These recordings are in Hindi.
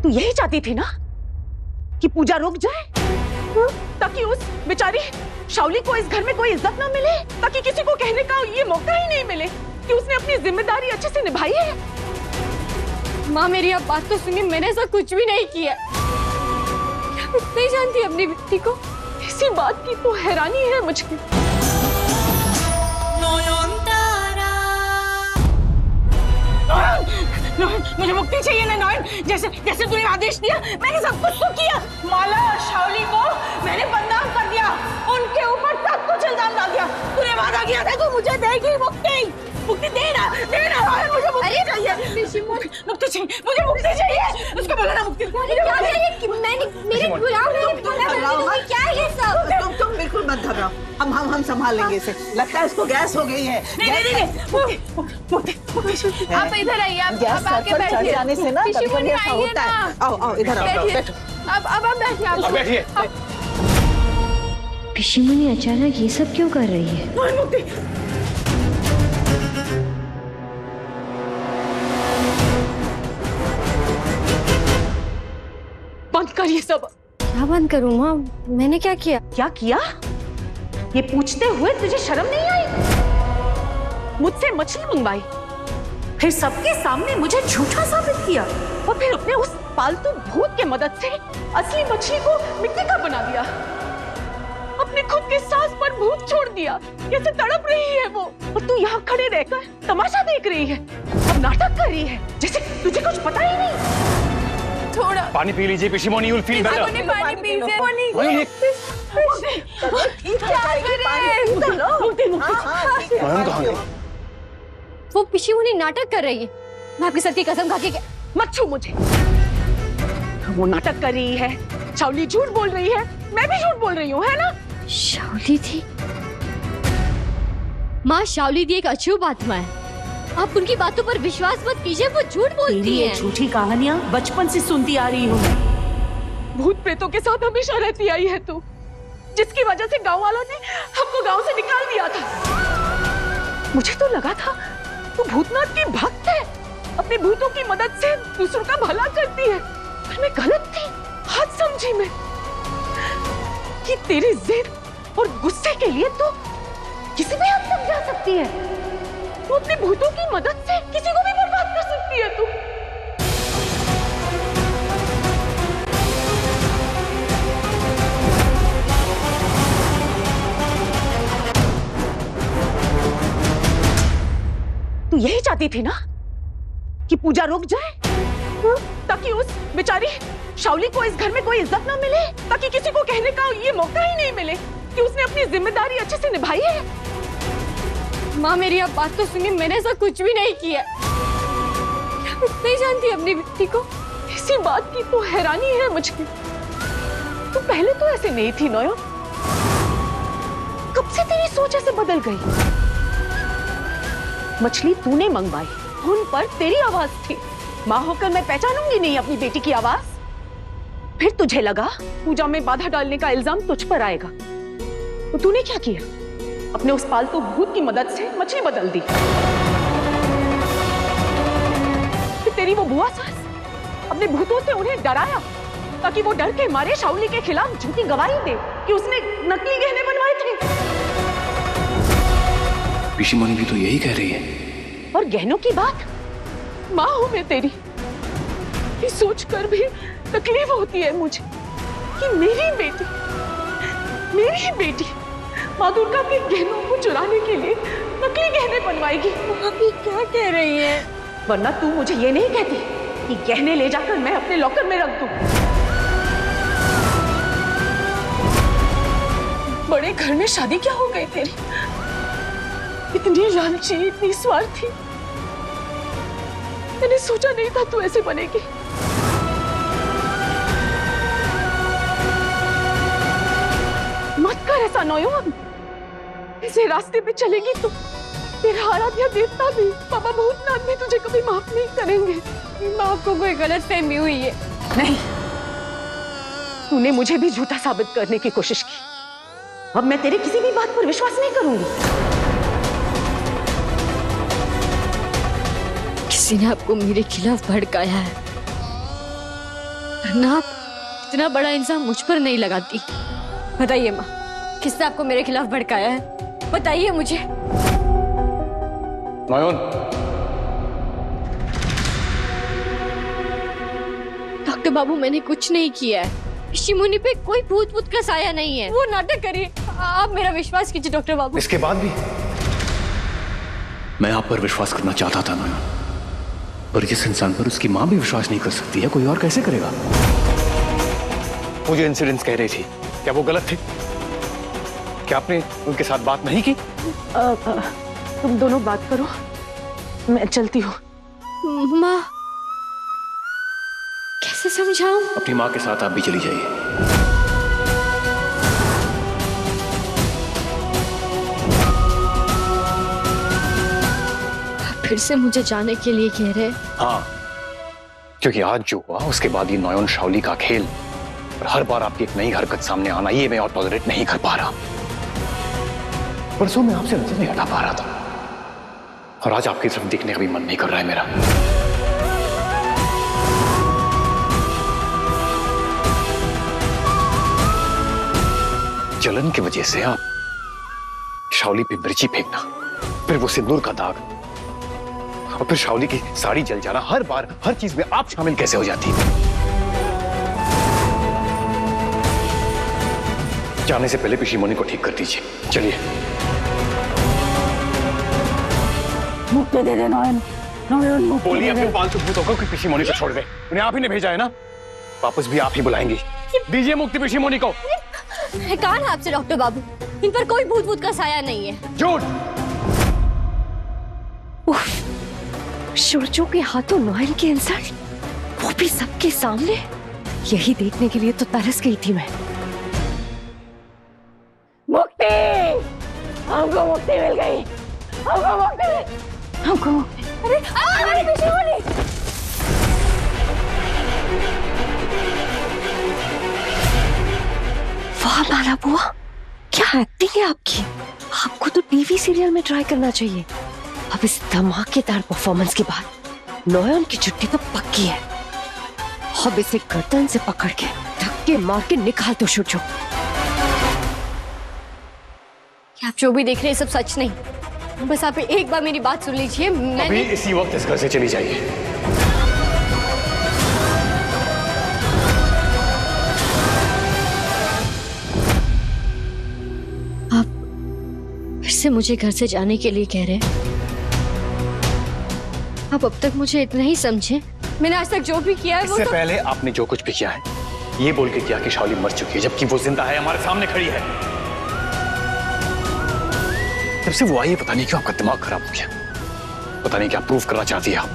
तू यही चाहती थी ना कि पूजा रुक जाए, ताकि उस बेचारी शाओली को इस घर में कोई इज्जत ना मिले, ताकि किसी को कहने का ये मौका ही नहीं मिले कि उसने अपनी जिम्मेदारी अच्छे से निभाई है। माँ मेरी अब बात तो सुनिए, मैंने ऐसा कुछ भी नहीं किया। मैं नहीं जानती अपनी बेटी को। इसी बात की तो हैरानी है मुझे। मुझे मुक्ति चाहिए ना नॉयन, जैसे जैसे तूने आदेश दिया मैंने सब कुछ तो किया। माला और शाओली को मैंने बदनाम कर दिया, उनके ऊपर सब कुछ इल्जाम डाल दिया। तूने वादा किया था तू मुझे देगी मुक्ति, मुक्ति देना नॉयन, मुझे मुक्ति चाहिए, मुक्ति चाहिए, मुझे मुक्ति चाहिए। उसको बोलो ना मुक्ति। क्या मेरे क्या है ये सब? तुम बिल्कुल मत घबराओ, हम संभाल लेंगे इसे। लगता है उसको गैस हो गई है। आप इधर आइए, गैस आप आके बैठिए। जाने से ना पिशी मुनि ऐसा आइए होता है। आओ आओ इधर आओ, बैठो। अब आप बैठिए। आप बैठिए। पिशी मुनि अचानक ये सब क्यों कर रही है? मुक्ति बंद कर ये सब। क्या बंद करूं माँ? मैंने क्या किया? क्या किया ये पूछते हुए तुझे शर्म नहीं आई? मुझसे मछली मंगवाई, फिर सबके सामने मुझे झूठा साबित किया, और फिर अपने उस पालतू भूत के मदद से असली मछली को मिट्टी का बना दिया। अपने खुद के सांस पर भूत छोड़ दिया। कैसे तड़प रही है वो, और तू यहाँ खड़े रहकर तमाशा देख रही है, अब नाटक कर रही है जैसे तुझे कुछ पता ही नहीं। थोड़ा पानी पी लीजिए पिशी मुनि, यू विल फील बेटर। पानी पीजिए। वो पिशी मुनि नाटक कर रही है। मैं आपके सर की कसम खा के मत छू मुझे। वो नाटक कर रही है, शाओली झूठ बोल रही है, मैं भी झूठ बोल रही हूँ, है ना? शाओली थी? माँ, शाओली दी एक अछूत आत्मा है। आप उनकी बातों पर विश्वास मत कीजिए, वो झूठ बोलती है। झूठी कहानियाँ बचपन से सुनती आ रही हूँ मैं। भूत प्रेतों के साथ हमेशा रहती आई है तू, जिसकी वजह से गांव वालों ने हमको गांव से निकाल दिया था। मुझे तो लगा था तू भूतनाथ की भक्त है, अपने भूतों की मदद से दूसरों का भला करती है, पर मैं गलत थी। हद समझी मैं कि तेरी जिद और गुस्से के लिए तू किसी भी हद तक जा सकती है। तू अपने भूतों की मदद से किसी को भी बर्बाद कर सकती है तू। तू यही चाहती थी ना कि पूजा रुक जाए, ताकि उस बेचारी शाओली को इस घर में कोई इज्जत ना मिले, ताकि किसी को कहने का ये मौका ही नहीं मिले कि उसने अपनी जिम्मेदारी अच्छे से निभाई है। माँ मेरी अब बात तो सुनिए, मैंने ऐसा कुछ भी नहीं किया। मैं नहीं जानती अपनी बेटी को। इसी बात की तो हैरानी है मुझे। तू पहले तो ऐसे नहीं थी नॉयन, कब से तेरी सोच ऐसे बदल गई? मछली तूने मंगवाई, उन पर तेरी आवाज थी। माँ होकर मैं पहचानूंगी नहीं अपनी बेटी की आवाज। फिर तुझे लगा पूजा में बाधा डालने का इल्जाम तुझ पर आएगा, तो तूने क्या किया? अपने उस पालतू भूत की मदद से मछली बदल दी। फिर तेरी वो बुआ सास अपने भूतों से उन्हें डराया, ताकि वो डर के मारे शाओली के खिलाफ झूठी गवाही दे कि उसने नकली गहने बनवाए थे। पिशी मुनि भी तो यही कह रही है। और गहनों की बात, माँ हूं मैं तेरी, ये सोचकर भी तकलीफ होती है मुझे कि मेरी बेटी माँ दुर्गा के गहनों को चुराने के लिए नकली गहने बनवाएगी। अभी क्या कह रही है? वरना तू मुझे ये नहीं कहती कि गहने ले जाकर मैं अपने लॉकर में रख दूं। बड़े घर में शादी क्या हो गई तेरी? इतनी लालची, इतनी स्वार्थी। मैंने सोचा नहीं था तू ऐसे बनेगी। मत कर ऐसा नॉयन, ऐसे रास्ते पे चलेगी तो तेरा आराध्य देवता भी, बाबा भूतनाथ भी तुझे कभी माफ नहीं करेंगे। माँ को कोई गलतफहमी हुई है। नहीं, तूने मुझे भी झूठा साबित करने की कोशिश की। अब मैं तेरी किसी भी बात पर विश्वास नहीं करूंगी। किसी ने आपको मेरे खिलाफ भड़काया है। ना इतना बड़ा इंसान मुझ पर नहीं लगाती। बताइए माँ, किसने आपको मेरे खिलाफ भड़काया है? बताइए मुझे। नयन, डॉक्टर बाबू, मैंने कुछ नहीं किया है। ऋषि मुनि पे कोई भूत भूत का साया नहीं है। वो नाटक करिए, आप मेरा विश्वास कीजिए डॉक्टर बाबू। इसके बाद भी मैं आप पर विश्वास करना चाहता था नयन, पर जिस इंसान पर उसकी मां भी विश्वास नहीं कर सकती है, कोई और कैसे करेगा? मुझे इंसिडेंट्स कह रही थी, क्या वो गलत थे? क्या आपने उनके साथ बात नहीं की? तुम दोनों बात करो, मैं चलती हूँ। माँ, कैसे समझाऊं? अपनी माँ के साथ आप भी चली जाइए। आप फिर से मुझे जाने के लिए कह रहे हैं? हाँ, क्योंकि आज जो हुआ उसके बाद ये नयन शाओली का खेल और हर बार आपकी एक नई हरकत सामने आना, ये मैं और टॉलरेट नहीं कर पा रहा। परसों मैं आपसे नजर नहीं हटा पा रहा था और आज आपकी तरफ देखने का भी मन नहीं कर रहा है मेरा। जलन की वजह से आप शाओली पे मिर्ची फेंकना, फिर वो सिंदूर का दाग और फिर शाओली की साड़ी जल जाना, हर बार हर चीज में आप शामिल कैसे हो जाती? जाने से पहले पिशीमोनी को ठीक कर दीजिए। चलिए। मुक्ति दे दे नयन, नयन मुक्ति बोलिए दे अपने दे। पालतू भूतों को कि पिशीमोनी को छोड़ दे। उन्हें आप ही ने भेजा है ना, वापस भी आप ही बुलाएंगी। दीजिए मुक्ति पिशीमोनी को। मैं कहा ना आपसे डॉक्टर बाबू, इन पर कोई भूत भूत का साया नहीं है। झूठ। सूरजों के हाथों नॉयल के इंसल्ट, वो भी सबके सामने। यही देखने के लिए तो तरस गई थी मैं। मुक्ति, हमको मुक्ति मिल गई, हमको मुक्ति, हमको मुक्ति। अरे पिशीमोनी। वाह माला बुआ, क्या एक्टिंग है आपकी। आपको तो टीवी सीरियल में ट्राई करना चाहिए। अब इस धमाकेदार परफॉर्मेंस के बाद नयन की छुट्टी तो पक्की है। अब इसे गर्दन से पकड़ के धक्के मार के निकाल दो सूरजों। आप जो भी देख रहे हैं सब सच नहीं। बस आप एक बार मेरी बात सुन लीजिए। अभी इसी वक्त इस घर से चली जाइए। आप फिर से मुझे घर से जाने के लिए कह रहे हैं? आप अब तक मुझे इतना ही समझे। मैंने आज तक जो भी किया है वो इससे तो... पहले आपने जो कुछ भी किया है, ये बोल के किया कि शाओली मर चुकी है, जबकि वो जिंदा है, हमारे सामने खड़ी है। जब से वो आई है, पता नहीं क्यों आपका दिमाग खराब हो गया। पता नहीं क्या प्रूव करना चाहती है आप।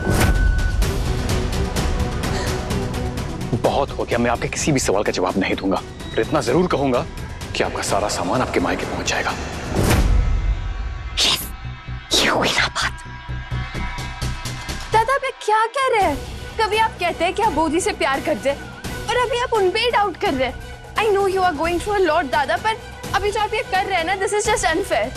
बहुत हो गया, मैं आपके किसी भी सवाल का जवाब नहीं दूंगा, पर इतना जरूर कहूंगा कि आपका सारा सामान आपके मायके पहुंच जाएगा। ये हुई ना बात। दादा मैं क्या कह रहे हैं? कभी आप कहते हैं कि आप बोधी से प्यार करते हैं और अभी आप उन पे ही डाउट कर रहे हैं। I know you are going through a lot दादा, पर अभी जो आप ये कर रहे हैं ना, दिस इज जस्ट अनफेयर।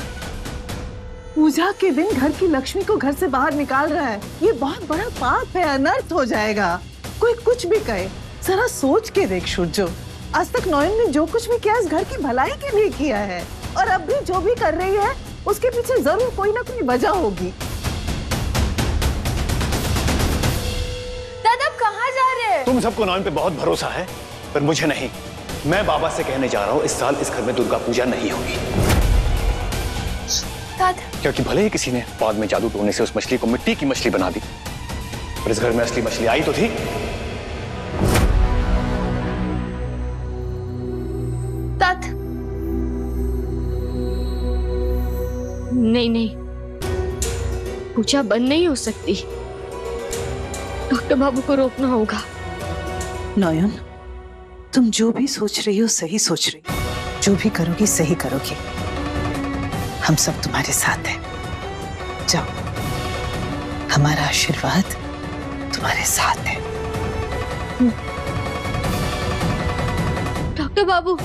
पूजा के दिन घर की लक्ष्मी को घर से बाहर निकाल रहा है, ये बहुत बड़ा पाप है, अनर्थ हो जाएगा। कोई कुछ भी कहे, जरा सोच के देख सूरजो। आज तक नयन ने जो कुछ भी किया इस घर की भलाई के लिए किया है, और अब भी जो भी कर रही है उसके पीछे जरूर कोई ना कोई वजह होगी। दादा आप कहाँ जा रहे हैं? तुम सबको नयन पे बहुत भरोसा है, पर मुझे नहीं। मैं बाबा से कहने जा रहा हूँ, इस साल इस घर में दुर्गा पूजा नहीं होगी। दादा क्योंकि भले ही किसी ने बाद में जादू टोने से उस मछली को मिट्टी की मछली बना दी, पर इस घर में असली मछली आई तो थी। दादा नहीं नहीं, पूजा बंद नहीं हो सकती। डॉक्टर बाबू को रोकना होगा। नयन, तुम जो भी सोच रही हो सही सोच रही हो। जो भी करोगी सही करोगी। हम सब तुम्हारे साथ हैं। जाओ, हमारा आशीर्वाद तुम्हारे साथ है। डॉक्टर बाबू,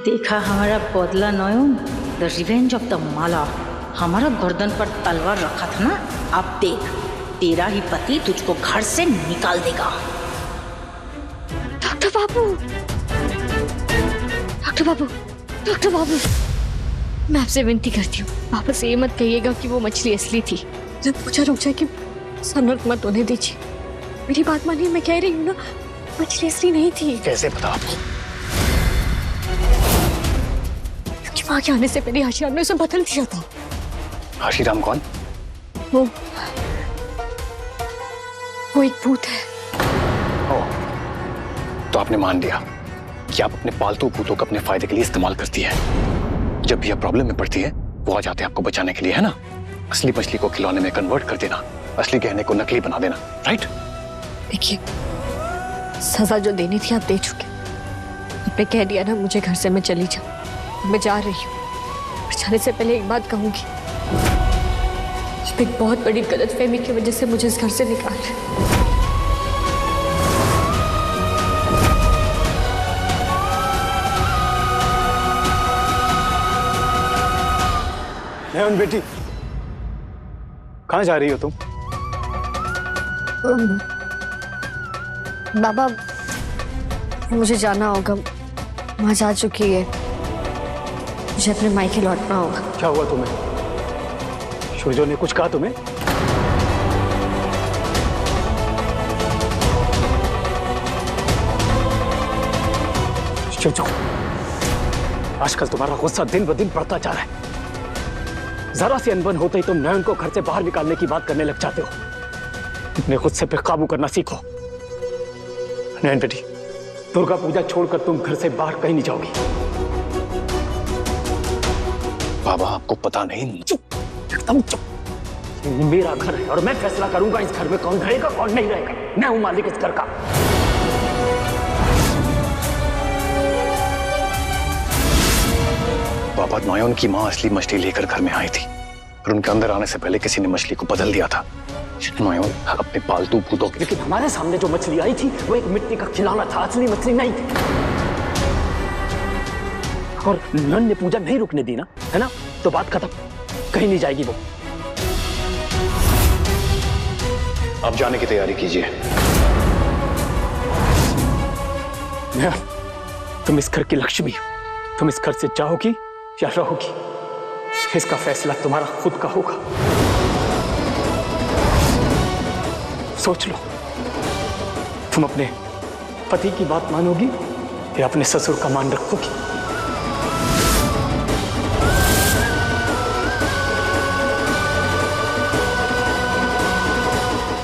देखा हमारा बदला नयन, द रिवेंज ऑफ द माला। हमारा गर्दन पर तलवार रखा था ना, अब देख तेरा ही पति तुझको घर से निकाल देगा। डॉक्टर बाबू, डॉक्टर बाबू, डॉक्टर बाबू, मैं आपसे विनती करती हूँ, वापस ये मत कहिएगा कि वो मछली असली थी। जब पूछा रुक जाए कि सनक मत होने दीजिए। मेरी बात मानिए, मैं कह रही हूँ ना, मछली असली नहीं थी। कैसे पता आपको? क्योंकि वहां के आने से पहले हाशिराम ने उसे बदल दिया था। हाशिराम कौन? वो एक भूत है। ओह, तो आपने मान लिया कि आप अपने पालतू भूतों को अपने फायदे के लिए इस्तेमाल करती है। जब भी आप प्रॉब्लम में पड़ती है वो आ जाते हैं आपको बचाने के लिए, है ना? असली मछली को खिलौने में कन्वर्ट कर देना, असली गहने को नकली बना देना, राइट? देखिए, सजा जो देनी थी आप दे चुके। आपने कह दिया ना मुझे घर से मैं चली जाऊं, मैं जा रही हूँ। जाने से पहले एक बात कहूंगी, आप एक बहुत बड़ी गलतफहमी की वजह से मुझे इस घर से निकाल रहे। नयन बेटी, कहाँ जा रही हो तुम? बाबा, मुझे जाना होगा, वहां जा चुकी है, मुझे अपने मायके लौटना होगा। क्या हुआ तुम्हें? सूरजो ने कुछ कहा तुम्हें? सूरजो, आजकल तुम्हारा गुस्सा दिन ब दिन बढ़ता जा रहा है। जरा सी अनबन होते ही तुम नयन को घर से बाहर निकालने की बात करने लग जाते हो। अपने गुस्से पे काबू करना सीखो। नयन बेटी, दुर्गा पूजा छोड़कर तुम घर से बाहर कहीं नहीं जाओगी। बाबा, आपको पता नहीं? चुप, एकदम चुप। ये मेरा घर है और मैं फैसला करूंगा इस घर में कौन रहेगा कौन नहीं रहेगा। मैं हूं मालिक इस घर का। बाबा, नयन की माँ असली मछली लेकर घर में आई थी और उनके अंदर आने से पहले किसी ने मछली को बदल दिया था। नयन अपने पालतू भूतों के। लेकिन हमारे सामने जो मछली आई थी वो एक मिट्टी का खिलौना था, असली मछली नहीं थी। और नयन ने पूजा नहीं रुकने दी ना, है ना? तो बात खत्म, कहीं नहीं जाएगी वो। आप जाने की तैयारी कीजिए। नयन, तुम इस घर की लक्ष्मी हो। तुम इस घर से जाओगी या रहोगी, इसका फैसला तुम्हारा खुद का होगा। सोच लो, तुम अपने पति की बात मानोगी या अपने ससुर का मान रखोगी?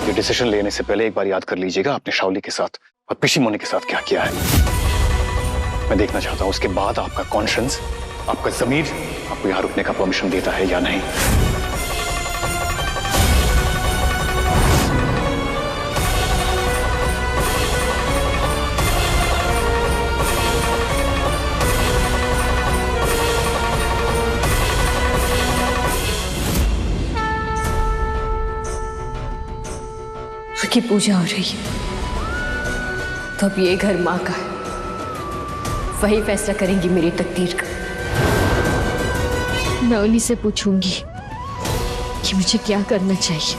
ये डिसीजन लेने से पहले एक बार याद कर लीजिएगा आपने शाओली के साथ और पिशी मोनी के साथ क्या किया है। मैं देखना चाहता हूं उसके बाद आपका कॉन्शियंस, आपका ज़मीर आपको यहां रुकने का परमिशन देता है या नहीं। की पूजा हो रही है तो अब ये घर माँ का है, वही फैसला करेंगी मेरी तकदीर का। मैं उन्हीं से पूछूंगी कि मुझे क्या करना चाहिए।